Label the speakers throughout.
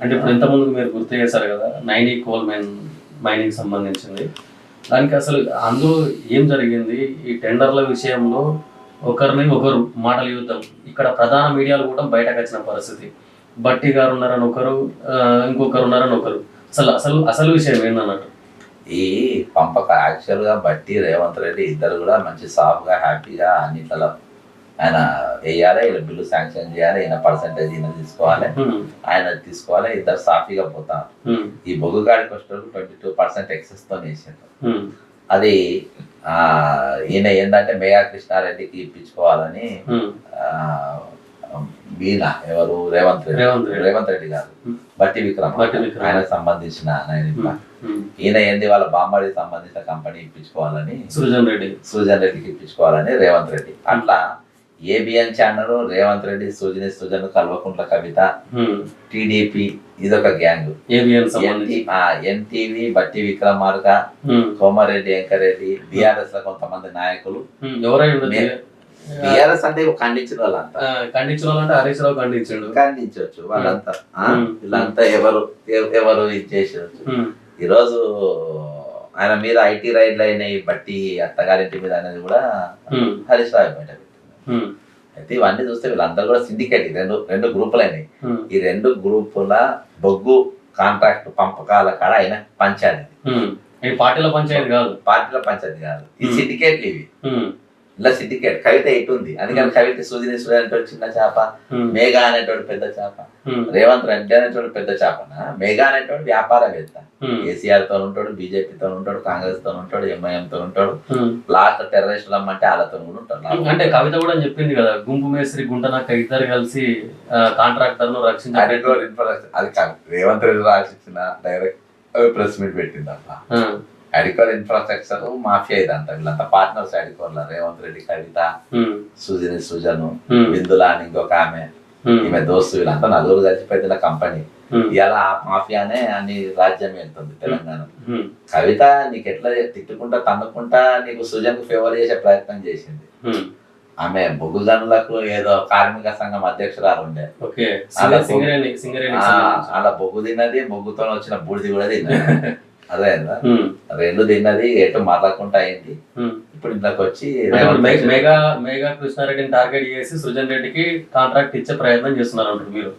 Speaker 1: అంటే ఇప్పుడు ఇంతకుముందు మీరు గుర్తు చేశారు కదా, నైనీ కోల్ మైనింగ్ సంబంధించింది. దానికి అసలు అందులో ఏం జరిగింది? ఈ టెండర్ల విషయంలో ఒకరిని ఒకరు మాటల యుద్ధం. ఇక్కడ ప్రధాన మీడియాలు కూడా బయటకు వచ్చిన పరిస్థితి. బట్టి గారు ఉన్నారని ఒకరు, ఇంకొకరు ఉన్నారని ఒకరు. అసలు అసలు అసలు విషయం ఏందన్నట్టు?
Speaker 2: ఈ పంపక యాక్చువల్గా బట్టి రేవంత్ రెడ్డి ఇద్దరు కూడా మంచి సాఫ్గా హ్యాపీగా అన్నిట్లలో ఆయన వేయాలి, ఇలా బిల్లు శాంక్షన్ చేయాలి, ఈయన పర్సంటేజ్ ఈయన తీసుకోవాలి, ఆయన తీసుకోవాలి, ఇద్దరు సాఫీగా పోతారు. ఈ బొగ్గు గాడికి వచ్చేటప్పుడు 22% ఎక్సెస్తో వేసారు. అది ఈయన ఏంటంటే మేఘా కృష్ణారెడ్డికి ఇప్పించుకోవాలని ఈయన ఎవరు రేవంత్ రెడ్డి గారు బట్టి విక్రమ్ ఆయనకు సంబంధించిన ఈయన ఏంది వాళ్ళ బామ్మడికి సంబంధించిన కంపెనీ ఇప్పించుకోవాలని సృజన్ రెడ్డికి ఇప్పించుకోవాలని రేవంత్ రెడ్డి. అట్లా ABN channel Revanth Reddy Sujan Kalvakuntla Kavitha TDP ఇదొక గ్యాంగ్. ఎన్టీవీ బట్టి విక్రమార్క కోమారెడ్డి వెంకరెడ్డి బీఆర్ఎస్ లో కొంతమంది నాయకులు. బీఆర్ఎస్ అంటే ఖండించిన వాళ్ళంతా
Speaker 1: హరీష్ రావు
Speaker 2: ఖండించవచ్చు వాళ్ళంతా. వీళ్ళంతా ఎవరు ఇది చేసేవచ్చు. ఈరోజు ఆయన మీద ఐటీ రైడ్లు అయినాయి, బట్టి అత్తగారింటి మీద అనేది కూడా హరీష్ రావు బయట. అయితే ఇవన్నీ చూస్తే వీళ్ళందరూ కూడా సిండికేట్ రెండు గ్రూపులు అయినాయి. ఈ రెండు గ్రూపుల బొగ్గు కాంట్రాక్ట్ పంపకాల కాడ అయిన పంచాయతీ,
Speaker 1: పార్టీల పంచాయతీ
Speaker 2: కాదు, ఈ సిండికేట్లు ఇవి. ఇలా సిండికేట్ కవిత ఇటు ఉంది, అందుకని కవిత సూర్యుని అనేటోడు చిన్న చేప, మేఘా అనేటోడు పెద్ద చేప, రేవంత్ రెడ్డి అనేటోడు పెద్ద చేపన, మేఘా అనేటోడు వ్యాపారవేత్త. కేసీఆర్ తో ఉంటాడు, బీజేపీతో ఉంటాడు, కాంగ్రెస్ తో ఉంటాడు, ఎంఐఎం తో ఉంటాడు, లాస్ట్ టెర్రరిస్టులు అమ్మంటే వాళ్ళతో కూడా ఉంటాడు.
Speaker 1: అంటే కవిత కూడా చెప్పింది కదా, గుంపు మేస్త్రి గుంటనక్క ఇద్దరు కలిసి కాంట్రాక్టర్ ను రక్షించారు.
Speaker 2: అది రేవంత్ రెడ్డి రాసిచ్చిన డైరెక్ట్ ప్రెస్ మీట్ పెట్టింది అబ్బా. అడికోర్ ఇన్ఫ్రాస్ట్రక్చర్ మాఫియా ఇదంతా, వీళ్ళంతా పార్ట్నర్స్ అడికోర్ల. రేవంత్ రెడ్డి కవిత, సుజను, బిందులా అని ఇంకొక ఆమె, ఈమె దోస్తు, వీళ్ళంతా నలుగురు కలిసి పెద్ద కంపెనీ. ఇలా ఆ మాఫియానే అని రాజ్యం వెళ్తుంది తెలంగాణ. కవిత నీకు ఎట్లా తిట్టుకుంటా తన్నుకుంటా నీకు సుజన్కు ఫేవర్ చేసే ప్రయత్నం చేసింది. ఆమె బొగ్గు గనులకు ఏదో కార్మిక సంఘం అధ్యక్షురాలు ఉండే, అలా బొగ్గు తిన్నది, బొగ్గుతో వచ్చిన బూడిది కూడా తిన్నది. అదే రెండు తిన్నది, ఎటు మరలకుండా అయింది. ఇప్పుడు ఇంట్లోకి వచ్చి
Speaker 1: మేఘా కృష్ణారెడ్డిని టార్గెట్ చేసి సృజన్ రెడ్డికి కాంట్రాక్ట్ ఇచ్చే ప్రయత్నం చేస్తున్నారు అంటారు మీరు.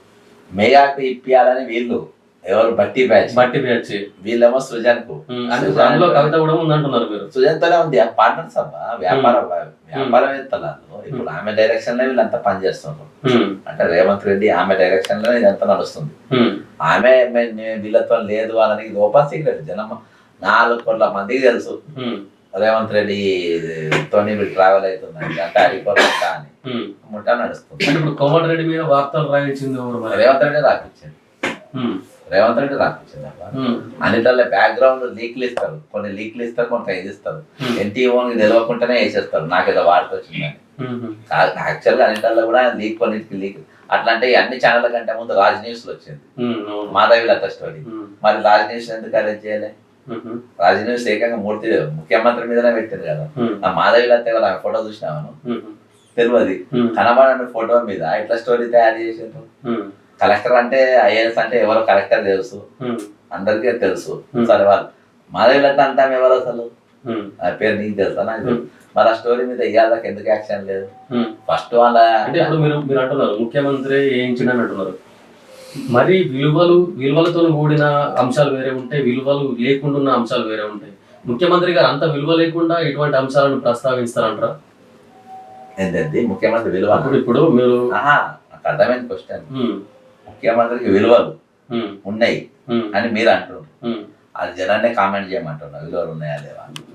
Speaker 2: మేఘాకు ఇప్పియాలని వీళ్ళు ఎవరు బట్టి బ్యాచ్, వీళ్ళేమో సృజన్ కు.
Speaker 1: అందులో కవిత కూడా ఉందంటున్నారు మీరు.
Speaker 2: సృజన్ తోనే ఉంది, పార్ట్నర్స్ అబ్బా, వ్యాపారవేత్తలు. ఇప్పుడు ఆమె డైరెక్షన్ లో వీళ్ళంతా పనిచేస్తున్నారు. అంటే రేవంత్ రెడ్డి ఆమె డైరెక్షన్ లో ఇదంతా నడుస్తుంది. ఆమె వీళ్ళతో లేదు అని ఓపెన్ సీక్రెట్. జనం 4 కోట్ల మందికి తెలుసు రేవంత్ రెడ్డి తోని ట్రావెల్ అవుతుందండి, అంటే అడిపోతా అని ముట్టా నడుస్తుంది.
Speaker 1: ఇప్పుడు కోమటిరెడ్డి మీద వార్తలు రాయించింది
Speaker 2: రేవంత్ రెడ్డి రాపించింది అన్నిటిలో బ్యాక్గ్రౌండ్ లీక్లు ఇస్తారు, కొన్ని లీక్లు ఇస్తారు, కొంత ఇది ఇస్తారు. ఎన్టీఓకి తెలియకుండానే వేసేస్తారు నాకేదో వార్త వచ్చిందని. యాక్చువల్గా అన్నిటిలో కూడా కొన్నిటికి లీక్. అట్లా అంటే అన్ని ఛానళ్ళ కంటే ముందు రాజ్ న్యూస్ లో వచ్చింది మాధవిలత స్టోరీ. మరి రాజ్ న్యూస్ ఎందుకు అరేంజ్ చేయలే? రాజ్ న్యూస్ ఏకంగా ముఖ్యమంత్రి మీదనే పెట్టింది కదా. ఆ మాధవిలత కదా, ఆమె ఫోటో చూసినాను తెలియదు, కనబడని ఫోటో మీద ఇట్లా స్టోరీ తయారు చేసిండ్రు. కలెక్టర్ అంటే ఐఏఎస్ అంటే ఎవరో కలెక్టర్ తెలుసు, అందరికీ తెలుసు. సరే వాళ్ళు మాధవిలత అంటాం ఎవరు అసలు, ఆ పేరు నీకు తెలుసా నాకు. మరి ఆ స్టోరీ మీద ఇయ్యాలకు ఎందుకు యాక్షన్ లేదు? ఫస్ట్ వాళ్ళ
Speaker 1: అంటే ఇప్పుడు మీరు అంటున్నారు ముఖ్యమంత్రి వేయించిండని అంటున్నారు. మరి విలువలతో కూడిన అంశాలు వేరే ఉంటాయి, విలువలు లేకుండా అంశాలు వేరే ఉంటాయి. ముఖ్యమంత్రి గారు అంత విలువ లేకుండా ఇటువంటి అంశాలను ప్రస్తావిస్తారంటారా?
Speaker 2: ఏంటంటే ముఖ్యమంత్రి విలువ
Speaker 1: ఇప్పుడు మీరు
Speaker 2: అర్థమైన క్వశ్చన్. ముఖ్యమంత్రికి విలువలు ఉన్నాయి అని మీరు అంటున్నారు, అది జనాన్ని కామెంట్ చేయమంటున్నారు. విలువలు ఉన్నాయా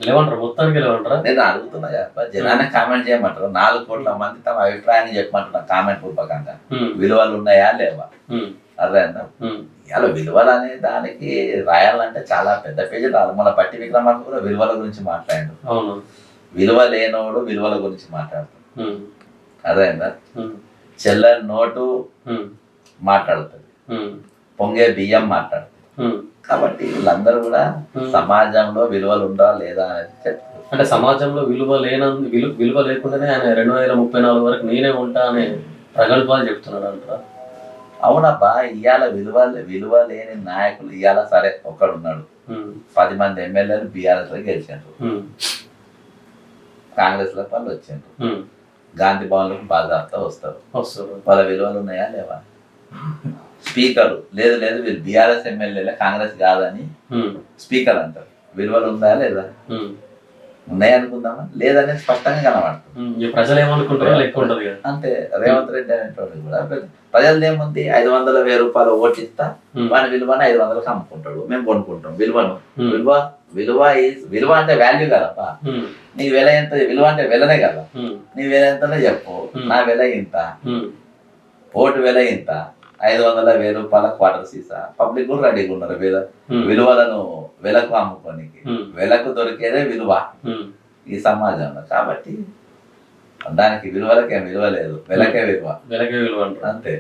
Speaker 1: లేవంటారు? మొత్తానికి లేవంటారా?
Speaker 2: నేను అడుగుతున్నా కదా, జనాన్ని కామెంట్ చేయమంటారు. 4 కోట్ల మంది తమ అభిప్రాయాన్ని చెప్పమంటున్నారు కామెంట్ రూపకంగా. విలువలు ఉన్నాయా లేవా? అదే అన్న ఇలా విలువలు అనే దానికి రాయాలంటే చాలా పెద్ద పేజీ రాదు. మన బట్టి విక్రమార్క కూడా విలువల గురించి మాట్లాడాడు. విలువ లేనోడు విలువల గురించి మాట్లాడుతాడు. అదే చెల్లని నోటు మాట్లాడుతుంది, పొంగే బియ్యం మాట్లాడుతుంది. కాబట్టి వీళ్ళందరూ కూడా సమాజంలో విలువలు ఉందా లేదా అనేది చెప్తారు.
Speaker 1: అంటే సమాజంలో విలువ లేకుండానే ఆయన 2034 వరకు నేనే ఉంటా అనే ప్రగల్భాలు చెప్తున్నాడు అంటారా?
Speaker 2: అవునబ్బా, ఇవాళ విలువ లేని నాయకులు ఇవాళ సరే ఒక్కడున్నాడు, 10 మంది ఎమ్మెల్యేలు బీఆర్ఎస్ లో గెలిచారు, కాంగ్రెస్ లో వాళ్ళు వచ్చారు, గాంధీ భవన్లకు బాధాప్తా వస్తారు. వాళ్ళ విలువలు ఉన్నాయా లేవా? స్పీకర్ లేదు వీళ్ళు బీఆర్ఎస్ ఎమ్మెల్యేలే కాంగ్రెస్ కాదని స్పీకర్ అంటారు. విలువలు ఉందా లేదా? ఉన్నాయనుకుందామా? లేదనేది స్పష్టంగా కనబడుతుంది.
Speaker 1: ప్రజలు ఏమనుకుంటారో లెక్క ఉంటది కదా.
Speaker 2: అంతే. రేవంత్ రెడ్డి అనేటువంటి కూడా ప్రజలు ఏముంది, 500 1000 రూపాయలు ఓటు ఇస్తా, వాడి విలువను 500కి అమ్ముకుంటాడు, మేము కొనుక్కుంటాం. విలువ అంటే వాల్యూ కదప్పా. నీ వెల ఎంత? విలువ అంటే వెలనే కదా. నీ వెల ఎంతనే చెప్పు, నా వెల ఇంత, ఓటు వెల ఇంత, 500 1000 రూపాయల క్వార్టర్ సీసా. పబ్లిక్ కూడా రెడీగా ఉన్నారు విలువలను వెలకు అమ్ముకోనికి. వెలకు దొరికేదే విలువ ఈ సమాజంలో. కాబట్టి దానికి విలువలకే విలువ లేదు, వెలకే విలువ.
Speaker 1: అంతే.